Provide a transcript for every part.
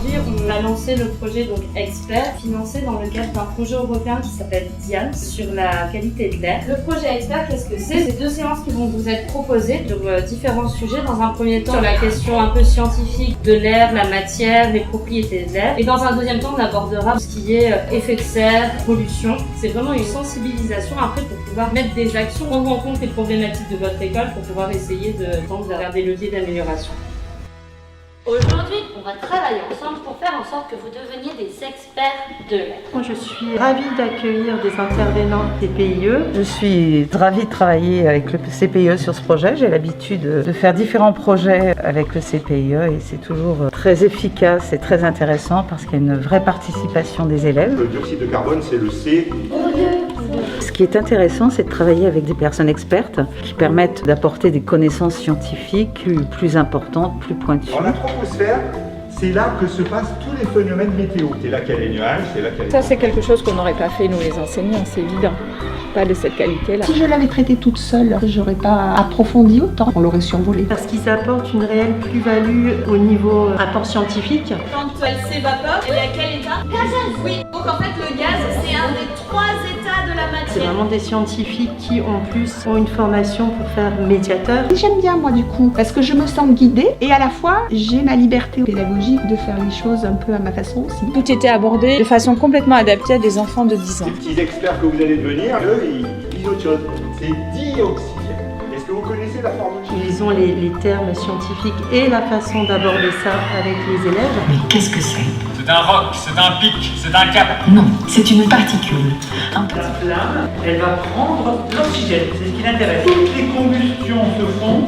Aujourd'hui, on a lancé le projet donc Expert, financé dans le cadre d'un projet européen qui s'appelle Diane sur la qualité de l'air. Le projet Expert, qu'est-ce que c'est? C'est 2 séances qui vont vous être proposées sur différents sujets. Dans un premier temps, sur la question un peu scientifique de l'air, la matière, les propriétés de l'air. Et dans un deuxième temps, on abordera ce qui est effet de serre, pollution. C'est vraiment une sensibilisation après pour pouvoir mettre des actions, prendre en compte les problématiques de votre école pour pouvoir essayer de tendre vers des leviers d'amélioration. Aujourd'hui, on va travailler ensemble pour faire en sorte que vous deveniez des experts de l'air. Moi, je suis ravie d'accueillir des intervenants CPIE. Je suis ravie de travailler avec le CPIE sur ce projet. J'ai l'habitude de faire différents projets avec le CPIE et c'est toujours très efficace et très intéressant parce qu'il y a une vraie participation des élèves. Le dioxyde de carbone, c'est le C. Ce qui est intéressant, c'est de travailler avec des personnes expertes qui permettent d'apporter des connaissances scientifiques plus importantes, plus pointues. Dans la troposphère, c'est là que se passent tous les phénomènes météo. C'est là qu'il y a les nuages, c'est là qu'il y a les... Ça, c'est quelque chose qu'on n'aurait pas fait, nous les enseignants, c'est évident. Pas de cette qualité-là. Si je l'avais traité toute seule, j'aurais pas approfondi autant, on l'aurait survolé. Parce qu'ils apportent une réelle plus-value au niveau apport scientifique. Quand elle s'évapore, elle est à quel état? Gazeuse. Oui, donc en fait le gaz, c'est un des 3 états de la C'est matière. vraiment des scientifiques qui, en plus, ont une formation pour faire médiateur. J'aime bien moi du coup, parce que je me sens guidée et à la fois j'ai ma liberté pédagogique de faire les choses un peu à ma façon aussi. Tout était abordé de façon complètement adaptée à des enfants de 10 ans. Les petits experts que vous allez devenir, eux, ils disent autre chose. C'est dioxygène. Est-ce que vous connaissez la formule? Ils ont les termes scientifiques et la façon d'aborder ça avec les élèves. Mais qu'est-ce que c'est? C'est un roc, c'est un pic, c'est un cap. Non, c'est une particule. La flamme, elle va prendre l'oxygène, c'est ce qui l'intéresse. Toutes les combustions se font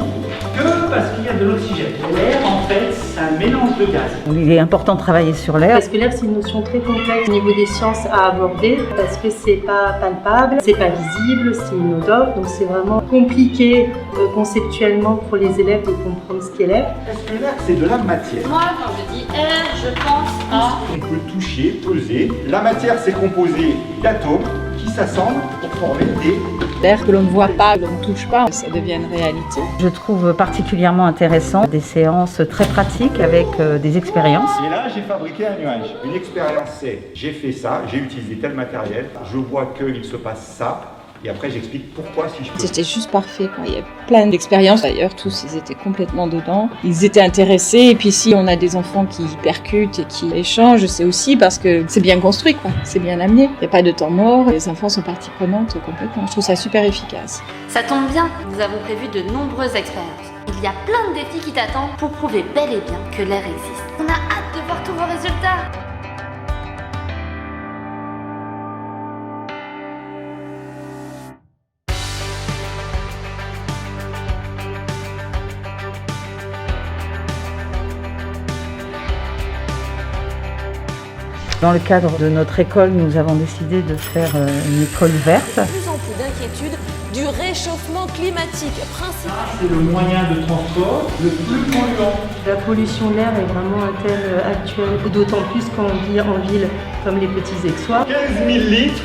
que parce qu'il y a de l'oxygène. L'air, en fait, c'est un mélange de gaz. Il est important de travailler sur l'air. Parce que l'air, c'est une notion très complexe au niveau des sciences à aborder, parce que c'est pas palpable, c'est pas visible, c'est inodore, donc c'est vraiment compliqué conceptuellement pour les élèves de comprendre ce qu'est l'air. Parce que l'air, c'est de la matière. Moi, quand je dis air, je pense à... On peut toucher, peser. La matière, c'est composé d'atomes qui s'assemblent pour former des... L'air que l'on ne voit pas, que l'on ne touche pas, ça devient une réalité. Je trouve particulièrement intéressant des séances très pratiques avec des expériences. Et là, j'ai fabriqué un nuage. Une expérience, c'est j'ai fait ça, j'ai utilisé tel matériel, je vois qu'il se passe ça, et après j'explique pourquoi si je peux. C'était juste parfait, quoi. Il y a plein d'expériences. D'ailleurs, tous, ils étaient complètement dedans. Ils étaient intéressés. Et puis, si on a des enfants qui percutent et qui échangent, c'est aussi parce que c'est bien construit, quoi. C'est bien amené. Il n'y a pas de temps mort. Les enfants sont partie prenante complètement. Je trouve ça super efficace. Ça tombe bien, nous avons prévu de nombreuses expériences. Il y a plein de défis qui t'attendent pour prouver bel et bien que l'air existe. On a hâte de voir tous vos résultats. Dans le cadre de notre école, nous avons décidé de faire une école verte. De plus en plus d'inquiétude du réchauffement climatique principal. C'est le moyen de transport le plus polluant. La pollution de l'air est vraiment un thème actuel, d'autant plus quand on vit en ville comme les petits Aixois. 15 000 litres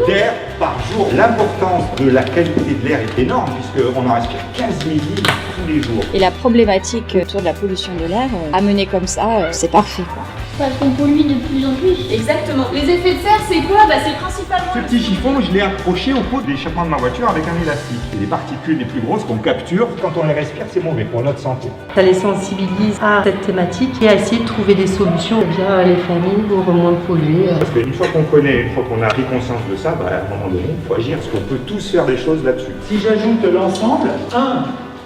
d'air par jour. L'importance de la qualité de l'air est énorme puisqu'on en respire 15 000 litres tous les jours. Et la problématique autour de la pollution de l'air, amenée comme ça, c'est parfait, quoi. Parce qu'on pollue de plus en plus. Exactement. Les effets de serre, c'est quoi? C'est principalement... Ce petit chiffon, je l'ai accroché au pot d'échappement de ma voiture avec un élastique. C'est les particules les plus grosses qu'on capture. Quand on les respire, c'est mauvais pour notre santé. Ça les sensibilise à cette thématique et à essayer de trouver des solutions via les familles pour moins polluer. Parce qu'une fois qu'on connaît, une fois qu'on a pris conscience de ça, à un moment donné, il faut agir parce qu'on peut tous faire des choses là-dessus. Si j'ajoute l'ensemble, 1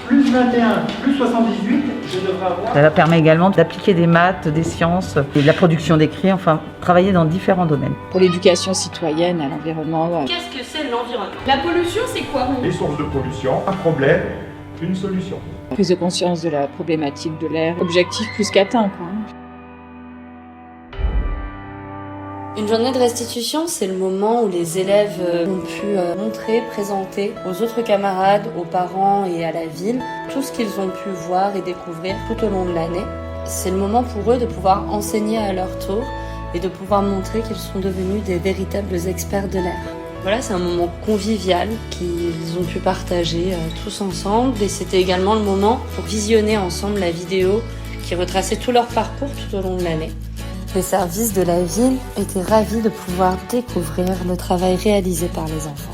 plus 21 plus 78, je devrais avoir... Ça permet également d'appliquer des maths, des sciences et de la production d'écrits, enfin travailler dans différents domaines. Pour l'éducation citoyenne, à l'environnement. Qu'est-ce que c'est l'environnement? La pollution, c'est quoi? Les sources de pollution, un problème, une solution. Prise de conscience de la problématique de l'air, objectif plus qu'atteint, quoi. Une journée de restitution, c'est le moment où les élèves ont pu montrer, présenter aux autres camarades, aux parents et à la ville tout ce qu'ils ont pu voir et découvrir tout au long de l'année. C'est le moment pour eux de pouvoir enseigner à leur tour et de pouvoir montrer qu'ils sont devenus des véritables experts de l'air. Voilà, c'est un moment convivial qu'ils ont pu partager tous ensemble et c'était également le moment pour visionner ensemble la vidéo qui retraçait tout leur parcours tout au long de l'année. Les services de la ville étaient ravis de pouvoir découvrir le travail réalisé par les enfants.